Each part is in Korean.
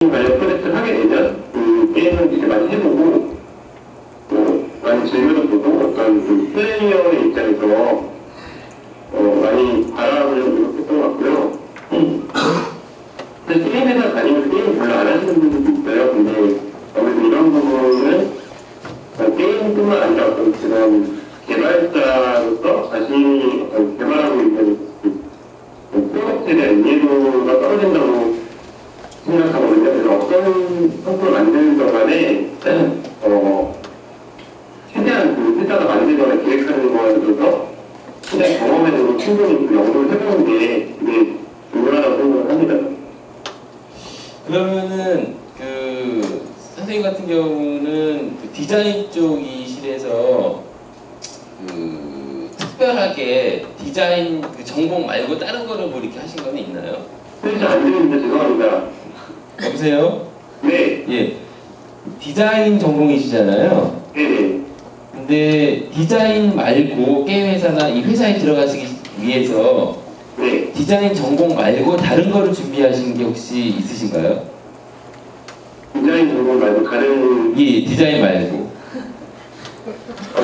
관련 프로젝트를 하게 되면 그 게임을 되게 많이 해보고 많이 즐겨도 보고 어떤 그 플레이어의 입장에서 많이 바라보려고 노력했던 것 같고요. 근데 게임 회사 다니면서 게임 별로 안 하시는 분들도 있어요. 근데 아무래도 이런 부분은 게임뿐만 아니라 어떤 그런 개발자로서 자신이 어떤 개발하고 있는 프로젝트에 대한 이해도가 떨어진다고 생각하거든요. 그래서 어떤 상품을 만드는 간에 최대한 그 회사가 만들거나 기획하는 거에 있어서 최대한 경험에도 충분히 그 연구를 해보는 게 되게 중요하다고 생각을 합니다. 그러면은 그 선생님 같은 경우는 그 디자인 쪽이실에서 그 특별하게 디자인 그 전공 말고 다른 거를 뭐 이렇게 하신 거는 있나요? 사실 안 들리는데 죄송합니다. 여보세요? 네. 예. 디자인 전공이시잖아요. 네. 근데 디자인 말고 게임 회사나 이 회사에 들어가시기 위해서 네. 디자인 전공 말고 다른 거를 준비하신 게 혹시 있으신가요? 디자인 전공 말고 다른 예, 디자인 말고.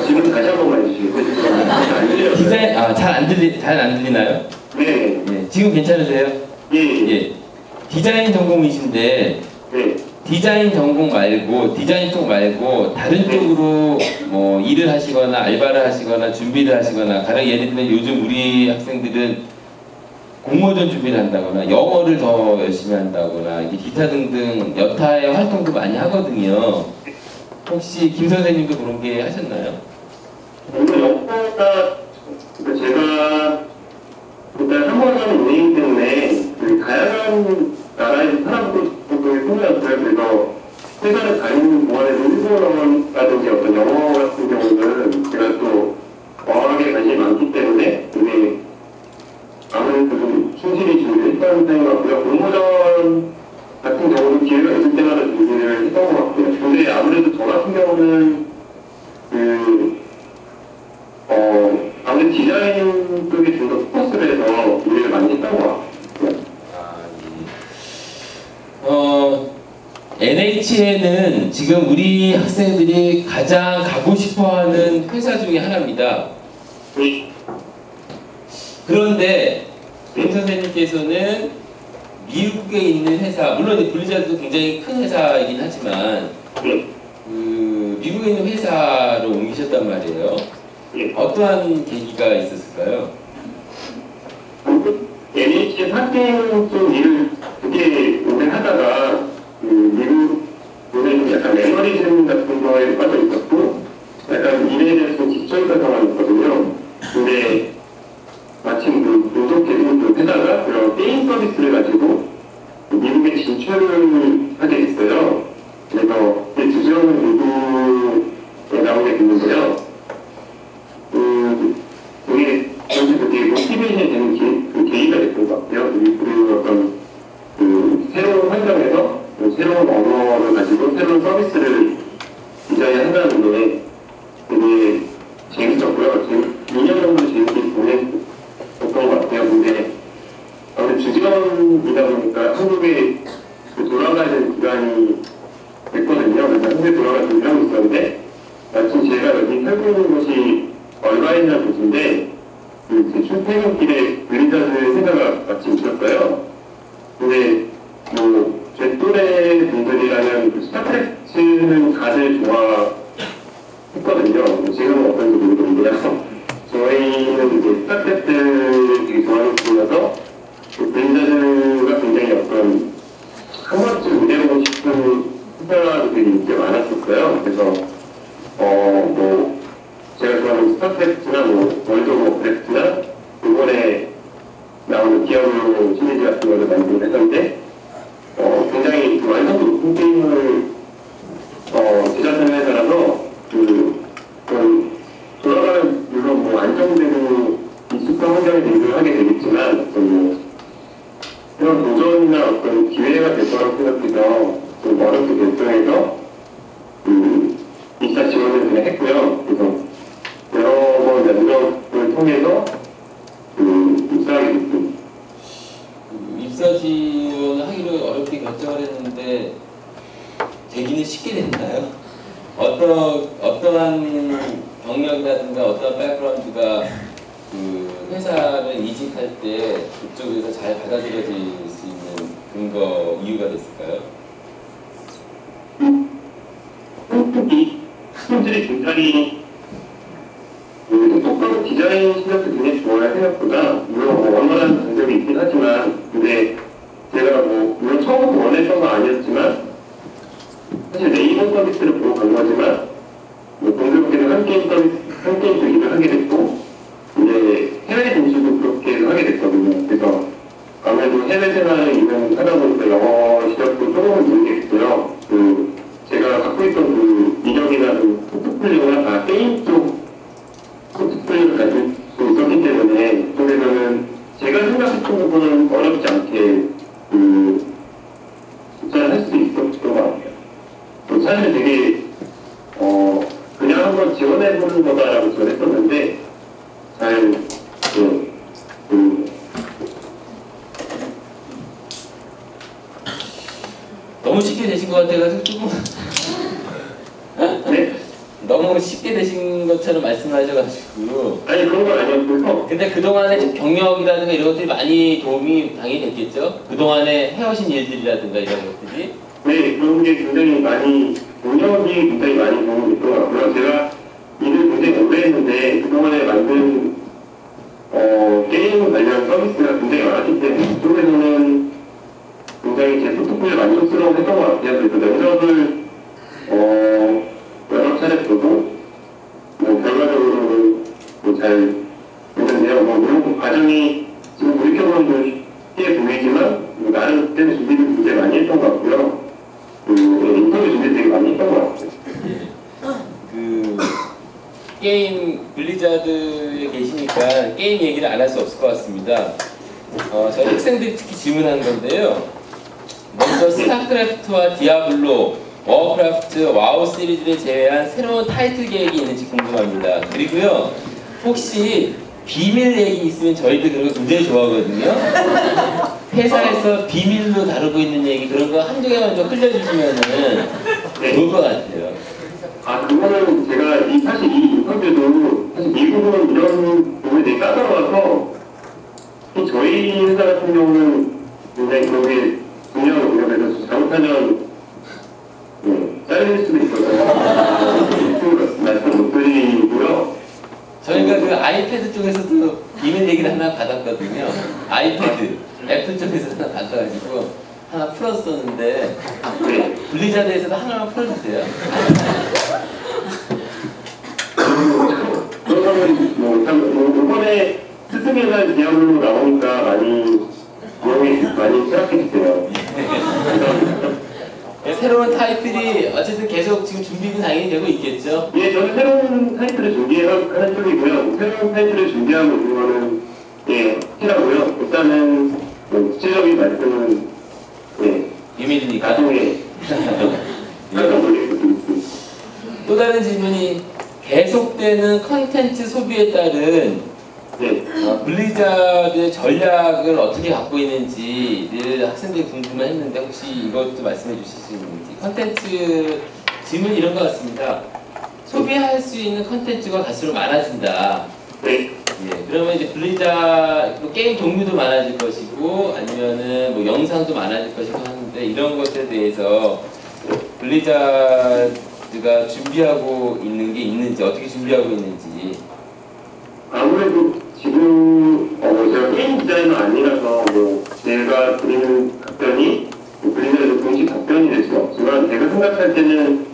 지금 다시 한 번만 해주시겠어요? 디자인 잘 안 들리나요? 네. 예, 지금 괜찮으세요? 예. 예. 디자인 전공이신데 네. 디자인 전공 말고 디자인 쪽 말고 다른 쪽으로 뭐 일을 하시거나 알바를 하시거나 준비를 하시거나 가령 예를 들면 요즘 우리 학생들은 공모전 준비를 한다거나 영어를 더 열심히 한다거나 이게 기타 등등 여타의 활동도 많이 하거든요. 혹시 김 선생님도 그런 게 하셨나요? 오늘 영어가 제가 일단 한국어는 운행 때문에 그 다양한 나라의 사람들이 생겼어요. 그래서 회사를 다니는 동안에도 일본어라든지 어떤 영어 같은 경우는 제가 또 어학에 관심이 많기 때문에 되게 아무래도 좀 충실히 준비를 했다는 생각이 같고요. 공모전 같은 경우도 기회가 있을 때마다 준비를 했던 것 같고요. 근데 아무래도 저 같은 경우는 아무래도 디자인 쪽에 좀 더 포커스를 해서 일을 많이 했던 것 같아요. NHN은 지금 우리 학생들이 가장 가고 싶어하는 회사 중에 하나입니다. 그런데 김 선생님께서는 미국에 있는 회사, 물론 블리자드도 굉장히 큰 회사이긴 하지만 그 미국에 있는 회사로 옮기셨단 말이에요. 어떠한 계기가 있었을까요? NHN 학생 쪽 일을 되게 오래 하다가 미국에 약간 매너리즘 같은 거에 빠져 있었고 약간 일에 대해서 지쳐있던 상황이 있거든요. 근데 마침 그 노동계도 회사가 그런 게임 서비스를 가지고 미국에 진출을 하게 됐어요. 그래서 주재원은 미국에 나오게 됐는데요. 되게 되게 모티베이션이 되는 계기가 됐던 것 같아요. 그리고 어떤 새로운 환경에서 새로운 언어를 가지고 새로운 서비스를 디자인한다는 게 되게 재밌었고요. 2년 정도 재밌게 보냈던 것 같아요. 근데 아무래도 주재원이다 보니까 한국에 돌아가야 되는 기간이 됐거든요. 그래서 한국에 돌아갈 준비하고 있었는데 마침 제가 여기 살고 있는 곳이 얼바인이라는 곳인데 제 출퇴근길에 블리자드 생각가 마침 있었어요. 근데 제 또래 분들이라면 스타크래프트는 다들 좋아했거든요. 지금은 어떤지 모르겠는데요. 저희는 이제 스타크래프트를 되게 좋아했으면서 블리자드가 굉장히 어떤 한 번쯤 일해보고 싶은 회사들이 인기가 많았었어요. 그래서 제가 좋아하는 스타크래프트나 월드 오브 워크래프트나 이번에 나오는 디아블로 시리즈 같은 거를 만들긴 했었는데 굉장히 완성도 높은 게임을 제작하는 회사라서 돌아가는 물론 안정되고 익숙한 환경에 대입을 하게 되겠지만 그런 도전이나 어떤 기회가 될 거라고 생각해서 좀 어렵게 결정해서 입사 지원을 그냥 했고요. 그래서 여러 번 면접을 통해서 입사하게 됐습니다. 입사 국가 지원을 하기로 어렵게 결정을 했는데 되기는 쉽게 됐나요? 어떠한 경력이라든가 어떠한 백그라운드가 그 회사를 이직할 때 그쪽에서 잘 받아들여질 수 있는 근거 이유가 됐을까요? 이 학생들이 굉장히 똑똑하고 디자인 실력도 굉장히 좋아요. 생각보다 물론 뭐 원활한 장점이 있긴 하지만 근데 제가 뭐 물론 처음부터 원했던 건 아니었지만 사실 네이버 서비스를 보고 간 거지만 뭐 공교롭게는 한 게임 쪽 일을 하게 됐고 이제 해외 진출도 그렇게 해서 하게 됐거든요. 그래서 아무래도 해외 생활을 하다 보니까 영어 실력도 조금은 늘겠고요. 그 제가 갖고 있던 그 이력이나 그 포트폴리오가 다 게임 쪽 포트폴리오를 가지고 있었기 때문에 그쪽에서는 제가 생각했던 부분은 어렵지 않게 그 숫자를 할 수 있었던 것 같아요. 사실 되게 그냥 한번 지원해보는 거다라고 저는 했었는데 잘 너무 쉽게 되신 것 같아가지고 조금 네? 너무 쉽게 되신 것처럼 말씀하셔가지고 아니 그런 건 아니었고요. 근데 그동안의 경력이라든가 이런 것들이 많이 도움이 당연히 됐겠죠? 그동안에 해오신 일들이라든가 이런 것들이 네, 그런 게 굉장히 많이 경력이 굉장히 많이 도움이 됐던 것 같고요. 제가 일을 굉장히 오래 했는데 그동안에 만든 게임 관련 서비스가 굉장히 많았기 때문에 그쪽에서는 굉장히 제 포트폴리오 만족스러워 했던 것 같아요. 그래서 면접을 여러 차례 보고 뭐 결과적으로는 잘 됐는데요. 뭐 물론 그 과정이 지금 돌이켜보면 좀 쉽게 보이지만 나름 그때는 준비를 굉장히 많이 했던 것 같고요. 인터뷰 준비 되게 많이 했던 것 같아요. 그 게임 블리자드에 계시니까 게임 얘기를 안 할 수 없을 것 같습니다. 저희 학생들이 특히 질문하는 건데요. 먼저 스타크래프트와 디아블로, 워크래프트, 와우 시리즈를 제외한 새로운 타이틀 계획이 있는지 궁금합니다. 그리고요, 혹시 비밀 얘기 있으면 저희도 그런 거 굉장히 좋아하거든요. 회사에서 비밀로 다루고 있는 얘기 그런 거 한두 개만 좀 흘려주시면은 좋을 것 같아요. 그거는 제가 사실 이 인터뷰도 사실 미국은 이런 부분이 되게 까다로워서 저희 회사 같은 경우는 굉장히 그런 게 중요하거든요. 그래서 잘못하면 잘릴 수도 있어서 말씀 못 드리고요. 저희가 그 아이패드 쪽에서도 비밀 얘기를 하나 받았거든요. 아이패드, 애플 쪽에서 하나 받아가지고 하나 풀었었는데 블리자드에서도 하나만 풀어주세요. 그러면 이번에 스승의 디아블로 나오니까 많이 생각해주세요. 새로운 타이틀이 어쨌든 계속 지금 준비는 당연히 되고 있겠죠? 예, 저는 새로운 타이틀을 준비하는 쪽이고요. 새로운 타이틀을 준비하고 있는 거는 확실하고요. 일단은 구체적인 말씀은 비밀이니까. 나중에 깜짝 놀랄 수도 있습니다. 또 다른 질문이 계속되는 컨텐츠 소비에 따른 블리자드의 전략을 어떻게 갖고 있는지를 학생들이 궁금해했는데 혹시 이것도 말씀해 주실 수 있는지. 컨텐츠 질문 이런 것 같습니다. 소비할 수 있는 컨텐츠가 갈수록 많아진다. 네. 예, 그러면 이제 블리자드 게임 종류도 많아질 것이고 아니면은 뭐 영상도 많아질 것이고 하는데 이런 것에 대해서 블리자드가 준비하고 있는 게 있는지 어떻게 준비하고 있는지. 아무래도 지금 제가 게임 디자이너 아니라서 제가 드리는 답변이 블리자드 공식 답변이 될 수는 없지만 제가 생각할 때는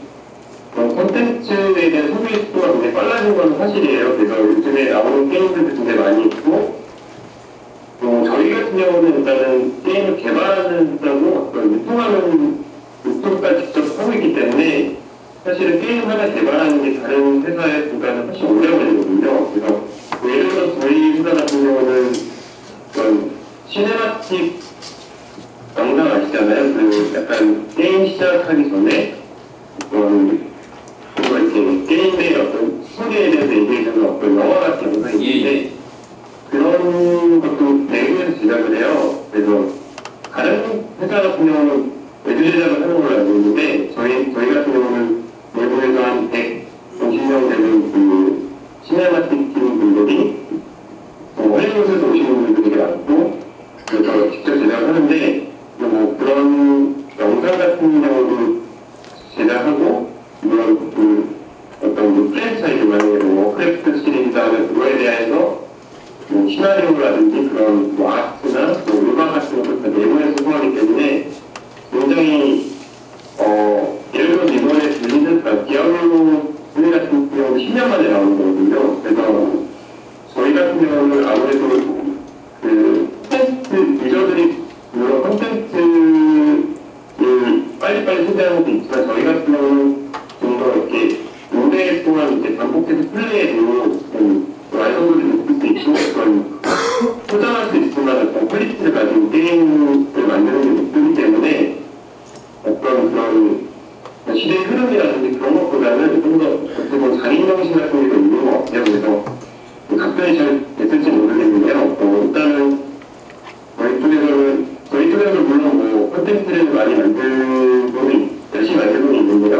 콘텐츠에 대한 소비 속도가 굉장히 빨라진 건 사실이에요. 그래서 요즘에 나오는 게임들도 굉장히 많이 있고 저희 같은 경우는 일단은 게임을 개발한다고 유통하는 유통까지 직접 하고 있기 때문에 사실은 게임 하나 개발하는 게 다른 회사에 보다는 훨씬 오래 걸리거든요. 그래서 예를 들어서 저희 회사 같은 경우는 시네마틱 영상 아시잖아요. 그 약간 게임 시작하기 전에 이렇게 게임의 어떤 스토리에 대해서 얘기해주는 어떤 영화 같은 영상이 있는데 그런 것도 내부에서 제작을 해요. 그래서 다른 회사 같은 경우는 외주 제작을 하는 걸로 알고 있는데 저희 같은 경우는 외국에서 한 150명 되는 그 시네마틱 팀 분들이 헐리우드에서 오시는 분들도 되게 많고 그래서 직접 제작을 하는데 뭐 그런 영상 같은 경우도 제작하고 물론 그 어떤 그 프랜차이즈 말고 크래프트 시리즈나 그거에 대해서 뭐 시나리오라든지 그런 뭐 아트나 뭐 음악 같은 것도 다 내부에서 소화하기 때문에 굉장히 예를 들어서 이번에 들리는 디아블로 플레이 같은 경우는 10년 만에 나오는 거거든요. 그래서 저희 같은 경우는 아무래도 그 콘텐츠 유저들이 물론 콘텐츠를 빨리빨리 소개하는 것도 있지만 저희 같은 경우는 좀 더 이렇게 오랫동안 이제 반복해서 플레이해도 완성도를 높일 수 있고 그런 포장할 수 있을 만한 어떤 퀄리티를 가진 게임을 만드는 게 목표이기 때문에 어떤 그런 시대의 흐름이라든지 그런 것보다는 좀 더 어떻게 보면 장인정신 같은 게 있는 것 같아요. 그래서 답변이 잘 됐을지 모르겠는데요. 일단은 저희 쪽에서는 물론 뭐 콘텐츠를 많이 만들고는 열심히 만들고는 있는데요.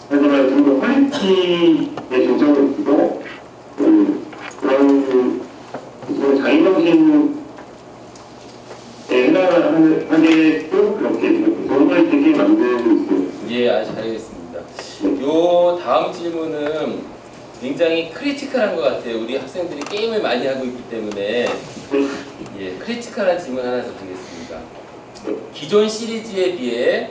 하지만 좀 더 퀄리티에 중점을 두고 그런 장인정신에 해당하게끔 그렇게 좋은 퀄리티에 만들고 있습니다. 예, 아주 잘하겠습니다. 요 다음 질문은 굉장히 크리티컬한 것 같아요. 우리 학생들이 게임을 많이 하고 있기 때문에 예, 크리티컬한 질문 하나 더 드리겠습니다. 기존 시리즈에 비해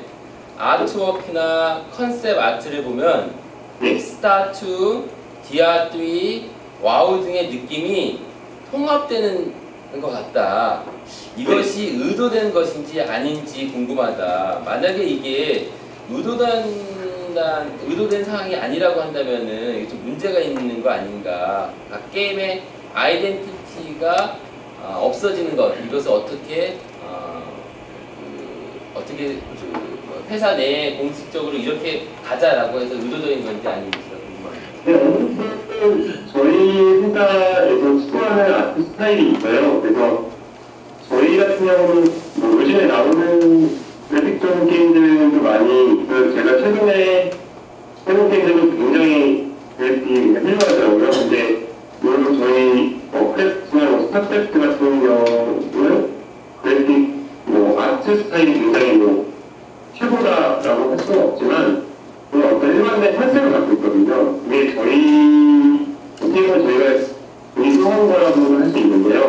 아트워크나 컨셉 아트를 보면 스타2, 디아3, 와우 등의 느낌이 통합되는 것 같다. 이것이 의도된 것인지 아닌지 궁금하다. 만약에 이게 의도된 상황이 아니라고 한다면은 이게 좀 문제가 있는 거 아닌가. 게임의 아이덴티티가 없어지는 것, 이것을 어떻게 회사 내에 공식적으로 이렇게 가자라고 해서 의도적인 건지 아닌지가 궁금합니다. 네, 저희 회사에서 추구하는 아트 스타일이 있어요. 그래서 저희 같은 경우는 뭐 요즘에 나오는 그래픽적인 게임들도 많이 있고요. 제가 최근에 해본 게임들도 굉장히 그래픽이 훌륭하더라고요. 근데 물론 저희 크래프트나 스타크래프트 같은 경우는 그래픽 아트 스타일이 굉장히 최고다라고 할 수는 없지만 어떤 일반적인 컨셉을 갖고 있거든요. 그게 어떻게 보면 저희가 의도한 거라고 할 수 있는데요.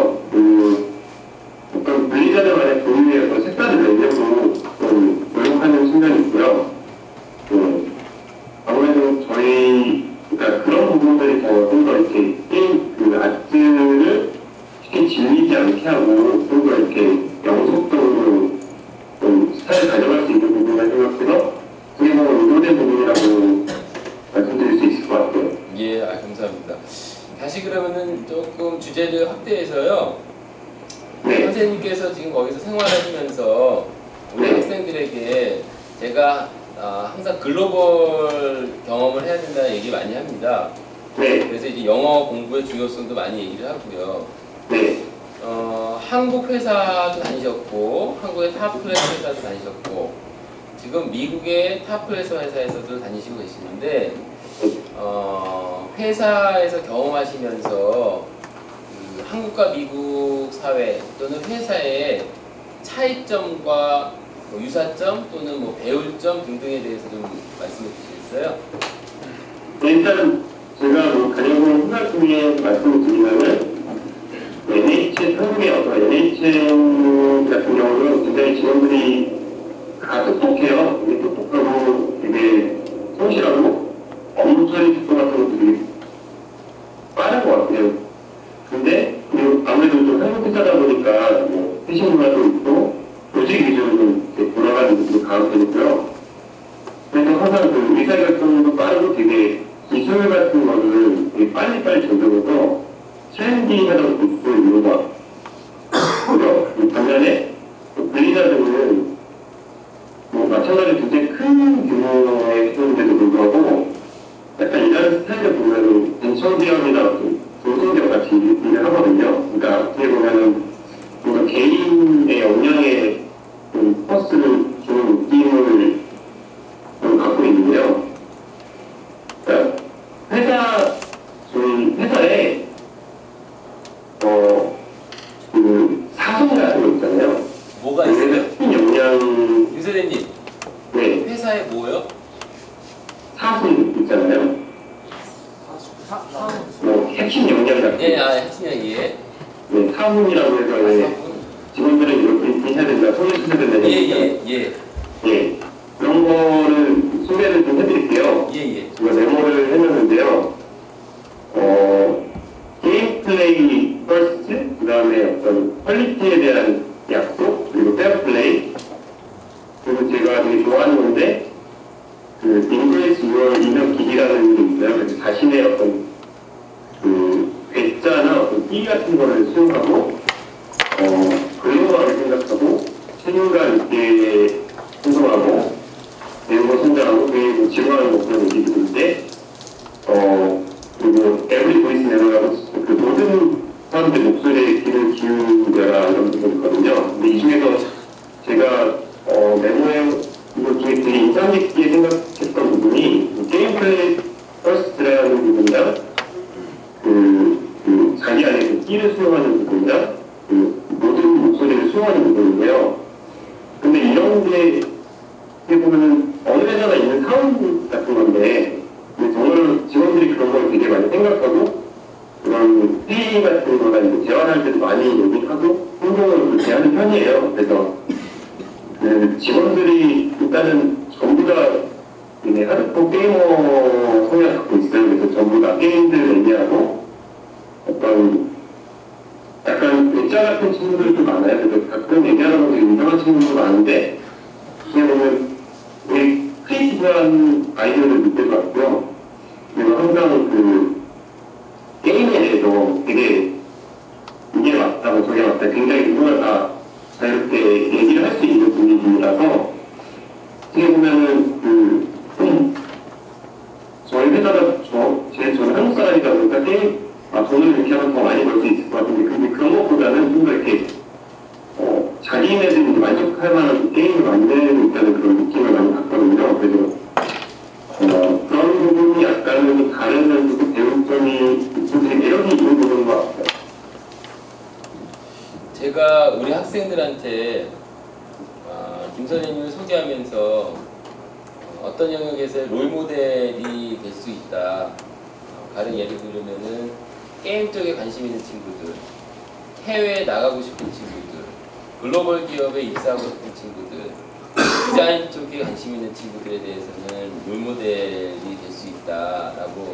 어떤 블리자드만의 종류의 어떤 색깔을 내려고 좀 노력하는 측면이 있고요. 아무래도 그러니까 그런 부분들이 좀 더 이렇게 게임 아트를 쉽게 질리지 않게 하고 좀 더 이렇게 영속적으로 좀 스타일을 가져갈 수 있는 부분을 생각해서 그게 의도된 부분이라고 말씀드릴 수 있을 것 같아요. 예, 감사합니다. 다시 그러면은 조금 주제를 확대해서요. 네. 선생님께서 지금 거기서 생활하시면서 우리 학생들에게 제가 항상 글로벌 경험을 해야 된다는 얘기 많이 합니다. 네. 그래서 이제 영어 공부의 중요성도 많이 얘기를 하고요. 네. 한국 회사도 다니셨고, 한국의 탑 클래스 회사도 다니셨고, 지금 미국의 탑 클래스 회사에서도 다니시고 계시는데, 회사에서 경험하시면서 한국과 미국 사회 또는 회사의 차이점과 유사점 또는 배울 점 등등에 대해서 좀 말씀해 주시겠어요? 일단 제가 다녀본 회사 중에 말씀을 드리면은 한국의 NHN 같은 경우는 굉장히 직원들이 다 똑똑해요. 되게 똑똑하고 되게 성실하고 업무 처리 속도 같은 것도 되게 빠른 것 같아요. 근데 그리고 아무래도 좀 한국 회사다 보니까 회식 문화도 있고 조직 위주로 돌아가는 게 강한 편이고요. 그래서 항상 의사결정도 빠르고 되게 기술 같은 거를 되게 빨리빨리 적용해서 트렌디하다고 볼 수 있는 것 같고요. 반면에 블리자드는 마찬가지로 굉장히 큰 규모의 회사인데도 불구하고 약간 이런 스타일을 보면 벤처기업이나 중소기업 같이 일을 하거든요. 그러니까 어떻게 보면은 뭔가 개인의 역량에 사문이라고 해서 직원들은 이렇게 해야 된다, 소개시켜야 된다. 예. 그런 거를 소개를 좀 해드릴게요. 제가 메모를 해놨는데요. 게임 플레이 퍼스트, 그 다음에 어떤 퀄리티에 대한 약속, 그리고 페어 플레이, 그리고 제가 되게 좋아하는 건데, 그 Increase Your Inner Geek이라는 게 있어요. 그래서 자신의 어떤 그 괴짜나 어떤 끼 같은 거를 수용하고, 글로벌하게 생각하고, 책임감 있게 행동하고, 배우고 성장하고, 그리고 지원하는 목표를 얘기했는데, 그리고 Every Voice Matter라고 그 모든 사람들 목소리에 귀를 기울여라 이런 부분이 있거든요. 근데 이 중에서 제가 메모에 이것 중에 되게 인상 깊게 생각했던 부분이 게임 플레이 퍼스트라는 부분이랑 그 자기 안에 그 끼를 수용하는 부분이랑 그 모든 목소리를 수용하는 부분인데요. 근데 이런 게 어떻게 보면은 어느 회사나 있는 사원 같은 건데 정말 직원들이 그런 걸 되게 많이 생각하고 그런 회의 같은 거나 이제 대화할 때도 많이 얘기하고 행동을 그렇게 하는 편이에요. 그래서 그 직원들이 일단은 전부 다 하드코어 게이머 성향을 갖고 있어요. 그래서 전부 다 게임들 매니아고 어떤 약간 괴짜 같은 친구들도 많아요. 그래서 가끔 얘기하는 것도 이상한 친구들도 많은데 그냥 보면 되게 크리에이티브한 아이디어를 느낄 것 같고요. 그리고 항상 그 게임에 대해서 되게 이게 맞다고 저게 맞다 굉장히 누구나 다 자유롭게 얘기를 할 수 있는 분위기라서 어떻게 보면은 저희 회사가 저는 한국 사람이다 보니까 게임 돈을 이렇게 하면 더 많이 벌 수 있을 것 같은데 근데 그런 것보다는 좀 더 이렇게 자기네들이 만족할 만한 게임을 만들고 있다는 그런 느낌을 많이 받거든요. 그래서 그런 부분이 약간은 다르면서도 배울 점이 되게 매력이 있는 부분인 것 같아요. 제가 우리 학생들한테 김 선생님을 소개하면서 어떤 영역에서 롤모델이 될 수 있다. 다른 예를 들면은 게임 쪽에 관심 있는 친구들, 해외에 나가고 싶은 친구들, 글로벌 기업에 입사하고 싶은 친구들, 디자인 쪽에 관심 있는 친구들에 대해서는 롤모델이 될 수 있다라고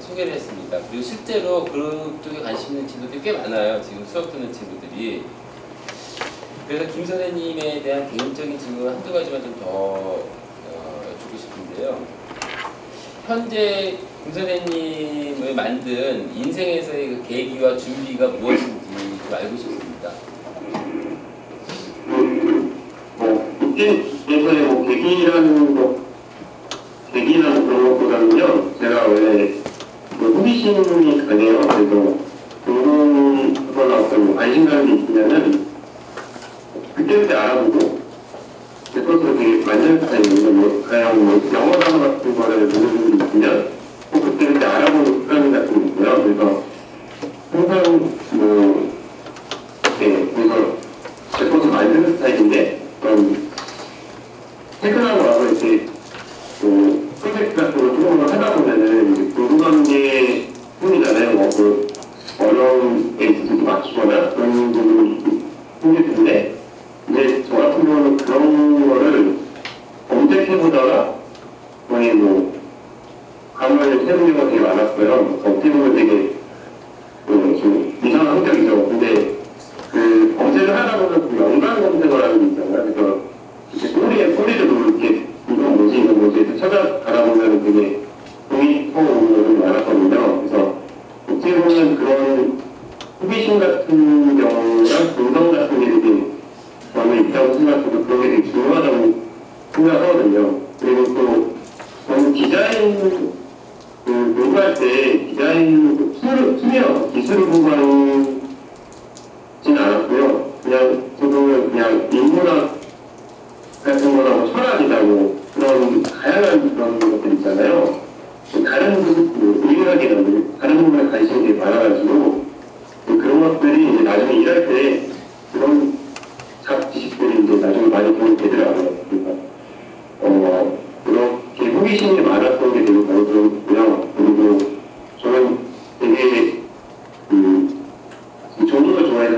소개를 했습니다. 그리고 실제로 그쪽에 관심 있는 친구들이 꽤 많아요. 지금 수업 듣는 친구들이. 그래서 김 선생님에 대한 개인적인 질문 한두 가지만 좀 더 여쭙고 싶은데요. 현재 김 선생님을 만든 인생에서의 그 계기와 준비가 무엇인지 좀 알고 싶습니다. 인생에서의 계기라는 그런 것보다는요, 제가 원래 호기심이 강해요. 그래서 궁금하거나 어떤 관심감이 있으면은 그때그때 알아보고 제 것으로 되게 만든 스타일인데 그냥 영어 단어 같은 거를 보는 분이 있으면 그때그때 알아보는 습관 같은 게 있어요. 그래서 항상 그래서 제 것을 만드는 스타일인데 퇴근하고 나서 이렇게 프로젝트 같은 걸 조금 하다 보면은 이제 궁금한 게 생기잖아요. 어려운 에이스도 맞추거나 그런 부분이 생길 텐데 이제 저 같은 경우는 그런 거를 검색해보다가 거의 감을 세우는 경우가 되게 많았어요. 어떻게 보면 되게 좀 이상한 성격이죠. 근데 그 검색을 하다 보면 그 연관 검색을 하는 게 있잖아요. 그래서 이렇게 꼬리를 이렇게 이건 뭐지 해서 찾아가다 보면 되게 동이 터오는 경우가 많았거든요. 그래서 어떻게 보면 그런 호기심 같은 경우랑 긍정 같은 게 되게 저는 있다고 생각해서 그런 게 되게 중요하다고 생각하거든요. 그리고 또 저는 디자인 공부할 때 디자인 투명 기술을 공부하지는 않았고요. 그냥 저도 그냥 인문학 같은 거나 철학이라고 그런 다양한 그런 것들 있잖아요. 다른 인문학이나 다른 부분에 관심이 되게 많아가지고 그런 것들이 이제 나중에 일할 때 그런 지식들이 이제 나중에 많이 도움이 되더라고요. 그러니까 그렇게 호기심이 많았던 게 되게 다르고요. 그리고 저는 되게 좋은 걸 좋아해서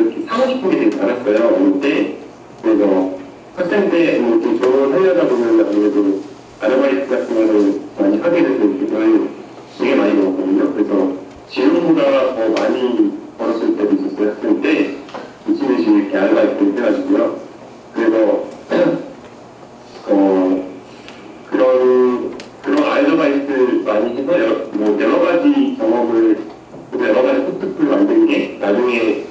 학생 때 이렇게 졸업하려다 보면 아무래도 아르바이트 같은 거를 많이 하게 돼서 돈을 되게 많이 벌었거든요. 그래서 지금보다 더 많이 벌었을 때도 있었어요. 학생 때 미친 듯이 이렇게 아르바이트를 해가지고요. 그래서 그런 아르바이트 많이 해서 여러 가지 경험을, 여러 가지 톡톡을 만든 게 나중에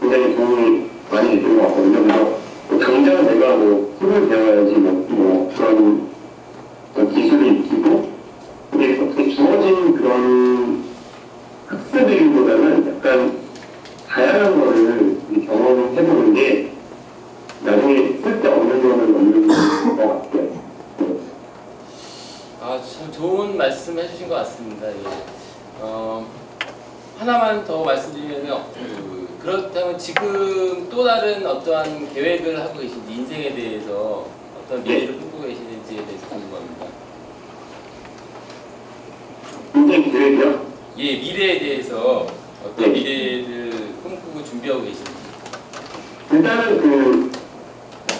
굉장히 도움이 많이 됐던 것 같거든요. 그래서 당장 내가 툴을 배워야지 그런 기술이 익히고, 근데 어떻게 주어진 그런 학습이기보다는 약간 다양한 거를 경험해보는 게 나중에 쓸데없는 거는 없는 것 같아요. 참 좋은 말씀 해주신 것 같습니다. 예. 하나만 더 말씀드리면 그렇다면 지금 또 다른 어떠한 계획을 하고 계신지, 인생에 대해서 어떤 미래를 꿈꾸고 계시는지에 대해서 궁금합니다. 인생 계획이요? 예, 미래에 대해서 어떤 미래를 꿈꾸고 준비하고 계신지. 일단은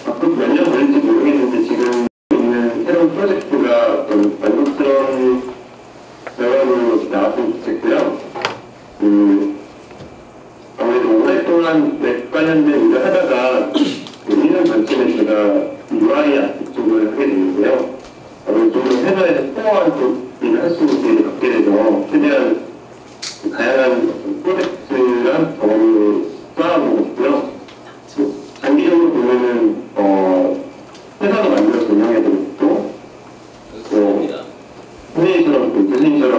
앞으로 몇 년 걸릴지 모르겠는데 지금 있는 새로운 프로젝트가 어떤 만족스러운 결과물로 나왔으면 좋겠고요. 아무래도 오랫동안 웹 관련된 일을 하다가 1년 전쯤에 제가 UI 아트 쪽을 하게 됐는데요. 아무래도 좀 회사에서 코어한 쪽 일을 할 수 있는 기회를 갖게 돼서 최대한 다양한 프로젝트랑 경험을 쌓아보고 싶고요. 장기적으로 보면은 회사도 만들어서 운영해보고 싶고, 교수님처럼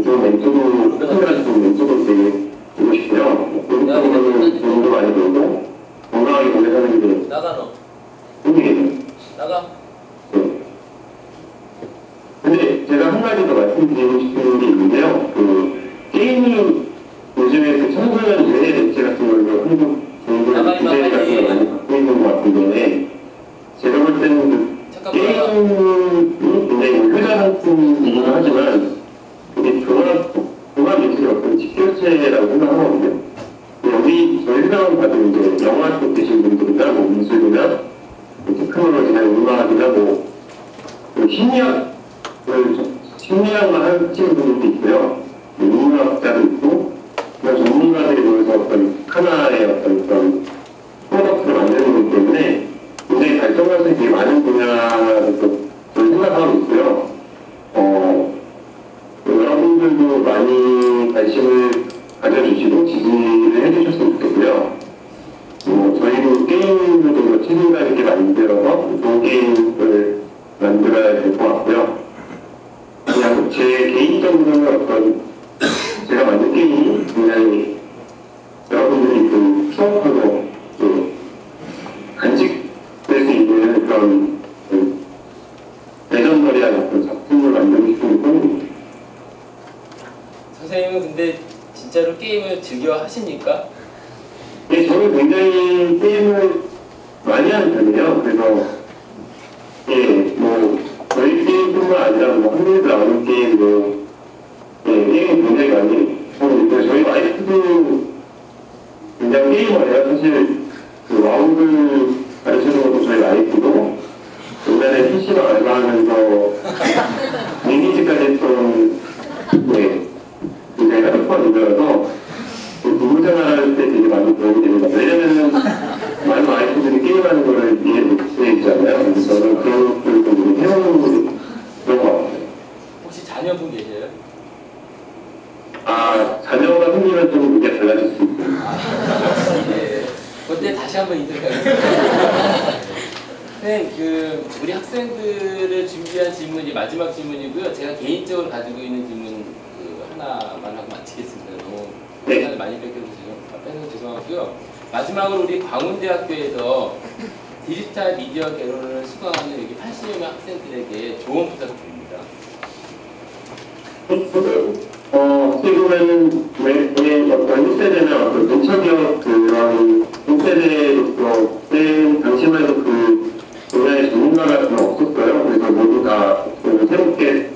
좀 멘토도, 학생들한테 좀 멘토도 되게 되고 싶고요. 그쪽으로는 돈도 많이 벌고 건강하게 오래 사는 게 나가 너. 꿈이에요. 나가. 네. 근데 제가 한 가지 더 말씀드리고 싶은 게 있는데요. 게임이 요즘에 청소년 유해 매체 같은 걸로 한국 정부의 규제 같은 걸 많이 갖고 있는 것 같은데, 제가 볼 때는 게임이 굉장히 효자 상품이긴 하지만 이게 종합 예술의 어떤 직결체라고 생각하거든요. 저희 회사원 봐도 이제 영화 쪽 계신 분들이나 미술이나 테크놀로지나 음악이나 심리학만 하시는 분들도 있고요. 인문학자도 있고, 그런 전문가들이 모여서 어떤 하나의 어떤 그런 프로덕트를 만드는 거기 때문에 굉장히 발전가능성이 되게 많은 분야라고 저는 생각하고 있고요. 여러분들도 많이 관심을 가져주시고 지지를 해주셨으면 좋겠고요. 저희도 게임을 좀 책임감 있게 만들어서 좋은 게임을 만들어야 될 것 같고요. 그냥 제 개인적으로는 제가 만든 게임이 굉장히 여러분들이 추억하고 간직될 수 있는 그런 레전더리한 어떤 작품을 만들고 싶은 꿈입니다. 선생님은 근데 진짜로 게임을 즐겨 하십니까? 네, 저는 굉장히 게임을 많이 하는 편이에요. 그래서 저희 게임뿐만 아니라 한국에서 나오는 게임 게임을 굉장히 많이 하고 있고요. 저희 와이프도 굉장히 게이머예요. 사실 와우를 가르치는 것도 저희 와이프고, 옛날에 PC방 알바하면서 리니지까지 했던 굉장히 하드코어 유저라서 부부 생활할 때 되게 많이 도움이 됩니다. 왜냐면은 많은 와이프들이 게임하는 거를 이해 못해 있잖아요. 그래서 저는 그런 것들을 좀 해오는 그런 것 같아요. 혹시 자녀분 계세요? 자녀가 생기면 좀 이게 달라질 수 있고. 네. 그때 다시 한번 인터뷰하겠습니다. 네, 우리 학생들을 준비한 질문이 마지막 질문이고요. 제가 개인적으로 가지고 있는 질문 하나만 하고 마치겠습니다. 너무 시간을 많이 뺏겨서 죄송하고요. 마지막으로 우리 광운대학교에서 디지털 미디어 개론을 수강하는 여기 80여 명 학생들에게 조언 부탁드립니다. 어떻게 보면은 어떤 1세대나 어떤 ven처기업 그런 1세대로서 당시만 해도 분야의 전문가가 없었어요. 그래서 모두 다 새롭게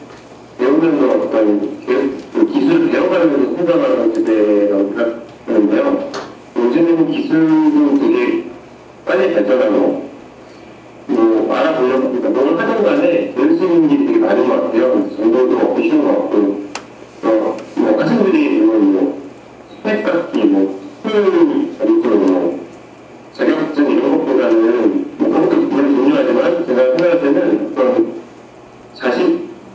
배우면서 어떤 기술을 배워가면서 성장하는 세대라고 생각하는데요. 요즘에는 기술도 되게 빨리 학생의 발전하고 뭐 알아보려고 합니다. 뭘 하든 간에 배울 수 있는 게 되게 많은 것 같아요. 정보도 얻기 쉬운 것 같고 뭐 학생들이 뭐 스펙 쌓기, 뭐 스쿨 점수, 뭐 자격증 이런 것보다는 뭐 그것도 물론 중요하지만 제가 생각할 때는 어떤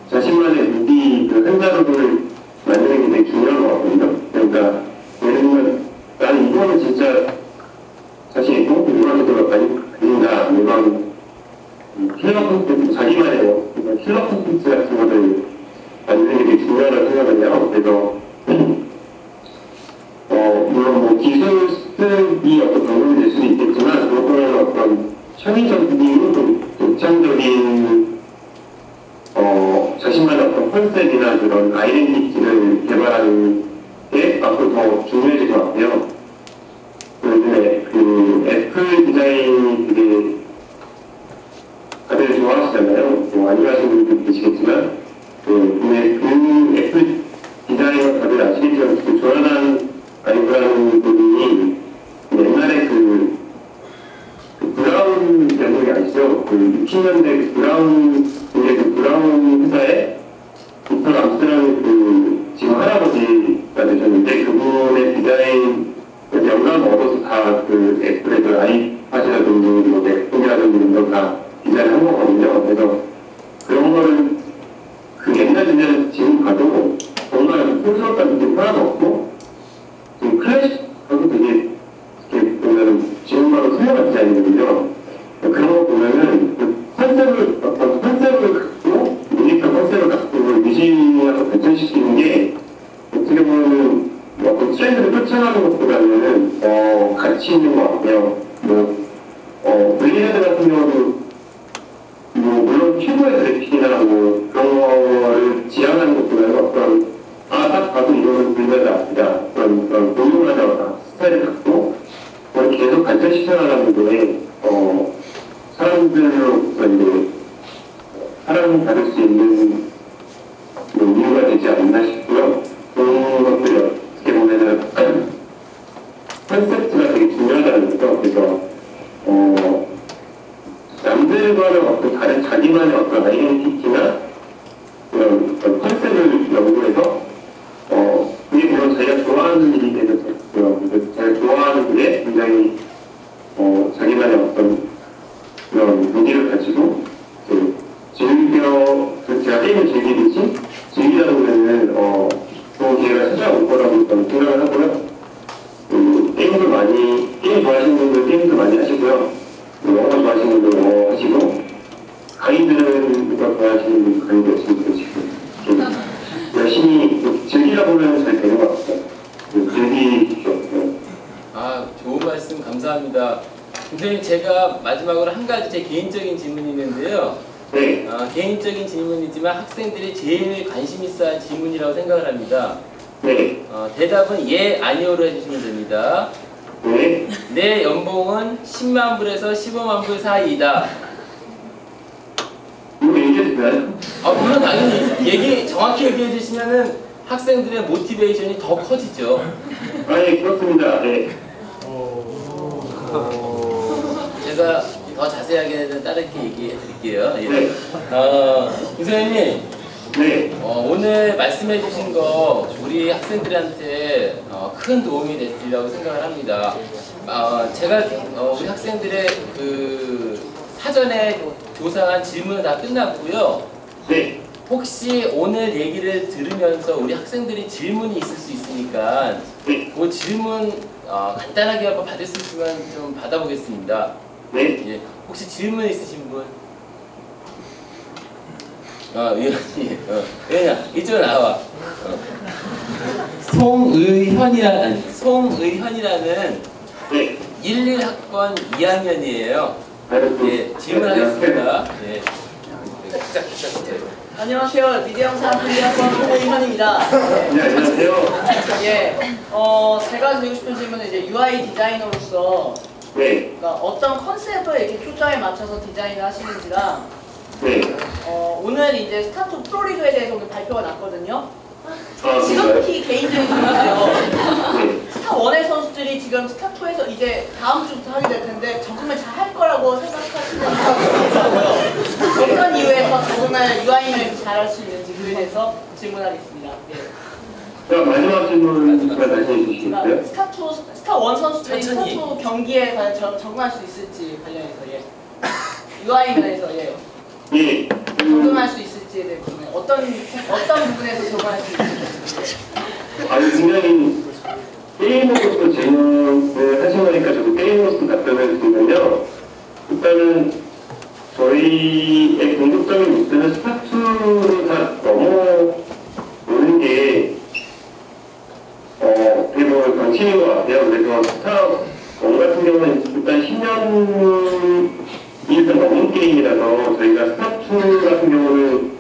자신만의 무기 한 자루를 만드는 게 되게 중요한 것 같거든요. 그러니까 예를 들면 나는 이거는 진짜 자신 있고 이거한테도 가진다 이런 킬러 콘텐츠, 자기만의 킬러 콘텐츠 같은 것을 만드는 게 되게 중요하다고 생각하네요. 그래서 물론 뭐 기술 습득이 어떤 방법이 될 수도 있겠지만 그것보다는 어떤 창의적이고 좀 독창적인 자신만의 어떤 컨셉이나 그런 아이덴티티를 개발하는 게 앞으로 더 중요해질 것 같아요. 요즘에 그 애플 디자인이 되게 다들 좋아하시잖아요. 뭐 안 좋아하시는 분들도 계시겠지만 근데 그 애플 디자인을 다들 아시겠지만 그 조연한 아이브라는 분이 옛날에 그 브라운 연극이 아시죠? 그 60년대 그 브라운 회사에 빅터 람스라는 그 지금 할아버지가 되셨는데 그분의 디자인 영감 얻어서 다 그 애플의 그 아이팟이라든지 뭐 맥북이라든지 이런 거 다 디자인한 거거든요. 그래서 그런 거를 그 옛날 디자인 지금 봐도 정말 촌스럽다는 느낌 하나도 없고 좀 클래식하고 되게 이렇게 보면은 지금 봐도 소녀같은 디자인이거든요. 그런 거 보면은 그 어떤 컨셉을 갖고 유니크한 컨셉을 갖고 유지하고 발전시키는 게 어떻게 보면은 어떤 트렌드를 쫓아가는 것보다는 가치 있는 것 같아요. 블리헤드 같은 경우도 물론 최고의 그래픽이나 뭐 그런 거를 지향하는 것보다는 어떤 딱 봐도 이거는 블리헤드 아니다. 그런 고용하자마자 스타일을 갖고 그걸 계속 발전시켜 나가는 게 사람들로부터 이제 사랑을 받을 수 있는 이유가 되지 않나 싶고요. 그런 것들이 어떻게 보면은 컨셉트가 되게 중요하다는 거죠. 그래서 남들과는 어떤 다른 자기만의 어떤 아이덴티티나 그런 컨셉을 연구해서 그게 물론 자기가 좋아하는 일이 되는 거고요. 자기가 좋아하는 일에 굉장히 자기만의 어떤 그런 무기를 가지고 제가 게임을 즐기듯이 즐기다 보면은 좋은 기회가 찾아올 거라고 저는 생각을 하고요. 게임 좋아하시는 분들 게임도 많이 하시고요. 영어 좋아하시는 분들 영어 하시고 강의들은 좋아하시는 분들 강의도 열심히 들으시고 열심히 즐기다 보면 잘 되는 것 같아요. 즐기십시오. 좋은 말씀 감사합니다. 선생님, 제가 마지막으로 한 가지 제 개인적인 질문이 있는데요. 네. 개인적인 질문이지만 학생들이 제일 관심 있어 할 질문이라고 생각을 합니다. 네. 대답은 예, 아니오로 해주시면 됩니다. 네. 내 연봉은 10만 불에서 15만 불 사이이다. 이거 얘기해주나요? 물론 당연히 정확히 얘기해 주시면은 학생들의 모티베이션이 더 커지죠. 예, 그렇습니다. 네. 제가 더 자세하게는 다르게 얘기해 드릴게요. 예. 네. 선생님, 네. 오늘 말씀해 주신 거 우리 학생들한테 큰 도움이 됐으리라고 생각을 합니다. 제가 우리 학생들의 그 사전에 조사한 질문은 다 끝났고요. 네. 혹시 오늘 얘기를 들으면서 우리 학생들이 질문이 있을 수 있으니까 그 질문 간단하게 한번 받을 수 있으면 좀 받아보겠습니다. 네. 예. 혹시 질문 있으신 분? 위원님, 이쪽으로 나와. 송의현이라는 네. 11학번 2학년이에요. 예, 질문하겠습니다. 예. 안녕하세요. 미디어영상 1학번 송의현입니다. 네, 안녕하세요. 예, 제가 드리고 싶은 질문은 이제 UI 디자이너로서 네. 그러니까 어떤 컨셉을 이렇게 초점에 맞춰서 디자인을 하시는지랑 네. 오늘 이제 스타트 프로리그에 대해서 오늘 발표가 났거든요. 진짜요? 지극히 개인적인 질문인데요. 네. 스타1의 선수들이 지금 스타2에서 이제 다음 주부터 하게 될 텐데 적응을 잘 할 거라고 생각하시는 분이 있어요. 어떤 이유에서 적응을 UI를 잘할 수 있는지 그에 대해서 질문하겠습니다. 네. 자, 마지막 질문까지 다시 해주시겠어요? 스타1 선수들이 스타2 경기에 과연 적응할 수 있을지 관련해서 예. UI 관련해서 예. 예. 적응할 수 있을지에 대해 궁금해요. 어떤 부분에서 적응할 수 있을지. 아니, 굉장히 게이머로서 질문을 하시니까 저도 게이머로서 답변을 드리면요. 일단은 저희의 궁극적인 목표는 스타2를 다 넘어오는 게 되게 뭐 방침인 것 같아요. 그래서 스타1 같은 경우는 일단 10년이 일단 넘은 게임이라서 저희가 스타2 같은 경우는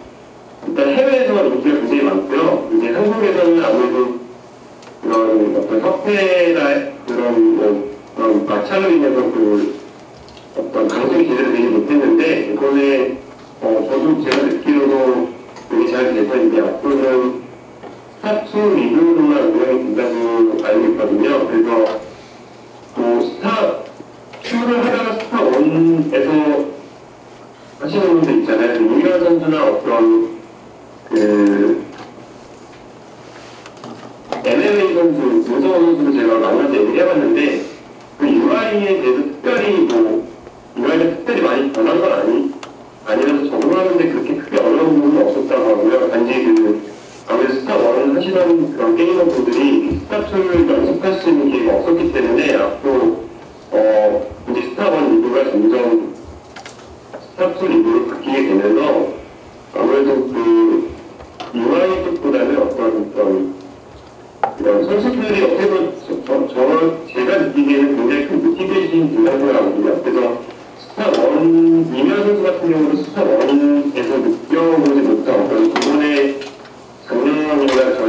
일단 해외에서 인기가 굉장히 많고요. 이제 한국에서는 아무래도 그런 어떤 협회나 그런 마찰로 인해서 그 어떤 방송이 제대로 되지 못했는데 이번에 저도 제가 듣기로도 되게 잘 돼서 이제 앞으로는 스타2 리그로만 운영이 된다고 알고 있거든요. 그래서 스타2를 하다가 스타1에서 하시는 분들 있잖아요. 유일한 선수나 어떤 MMA 선수, 문성호 선수를 제가 만나서 얘기를 해봤는데 그 UI에 대해서 특별히 UI가 특별히 많이 변한 건 아니라서 적응하는데 그렇게 크게 어려운 부분은 없었다고 하고요. 단지 아무래도 스타1 하시던 그런 게이머 분들이 스타2를 연습할 수 있는 기회가 없었기 때문에 앞으로 이제 스타1 리그가 점점 스타2 리그로 바뀌게 되면서 아무래도 UI 쪽보다는 어떤 이런 선수들이 어떻게 보면 제가 느끼기에는 굉장히 큰 모티베이션이 된다고 생각하거든요. 그래서 스타1 이면 선수 같은 경우도 스타1에서 느껴보지 못한 어떤 기존의 작년이나 저희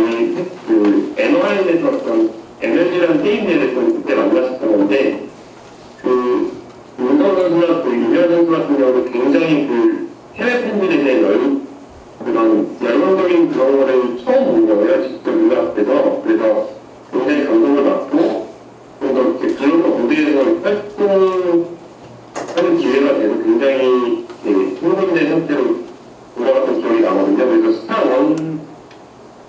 NOI에서 어떤 MLG라는 게임 대회에서 그때 만났었던 건데 문성 선수나 이면 선수 같은 경우는 굉장히 해외 팬들에 대한 열광적인 그런 거를 처음 본 거예요. 직접 눈앞에서. 그래서 굉장히 감동을 받고, 좀 더 글로벌 무대에서 활동하는 기회가 돼서 굉장히 흥분된 상태로 돌아갔던 기억이 나거든요. 그래서 스타1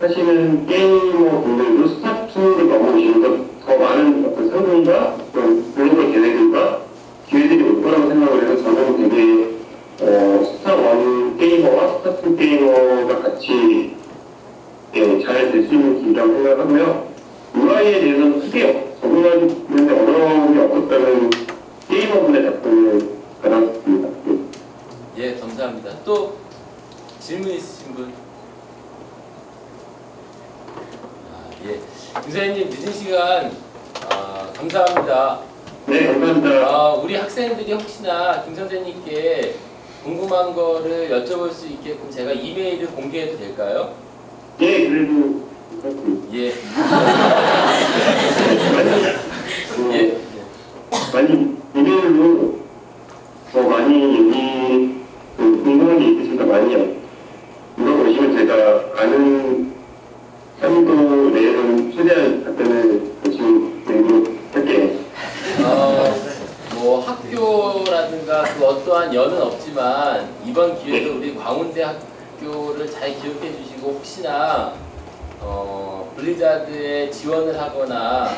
하시는 게이머 분들도 스타2를 넘어오시면서 더 많은 어떤 성공과 어떤 글로벌 계획과 기회들이 올 거라고 생각을 해서 저는 되게 스타1 게이머와 스타2 게이머가 같이 잘 될 수 있는 기회라고 생각하고요. UI에 대해서는 크게 적응하는데 어려움이 없었다는 게이머분의 답변을 받았습니다. 예, 감사합니다. 또 질문 있으신 분? 예, 김사장님 늦은 시간 감사합니다. 네, 감사합니다. 우리 학생들이 혹시나 김 선생님께 궁금한 거를 여쭤볼 수 있게끔 제가 이메일을 공개해도 될까요? 예, 그래도 예. 예. 많이 이메일로 더 많이 궁금한 게 있으시니까 많이 물어보시면 제가 아는 한도 내에는 최대한 답변을 열심히 드리도록 할게요. 뭐 학교라든가 그 어떠한 연은 없지만 이번 기회도 우리 광운대 학교를 잘 기억해 주시고 혹시나 블리자드에 지원을 하거나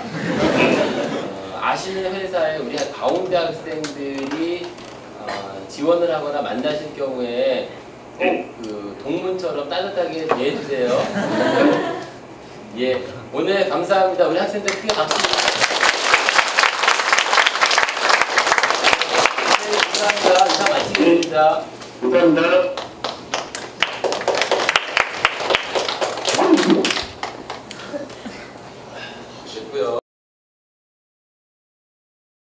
아시는 회사에 우리 광운대 학생들이 지원을 하거나 만나실 경우에 꼭 그 동문처럼 따뜻하게 대해주세요. 예, 오늘 감사합니다. 우리 학생들 크게 박수. 감사합니다. 인사 마치겠습니다. 감사합니다.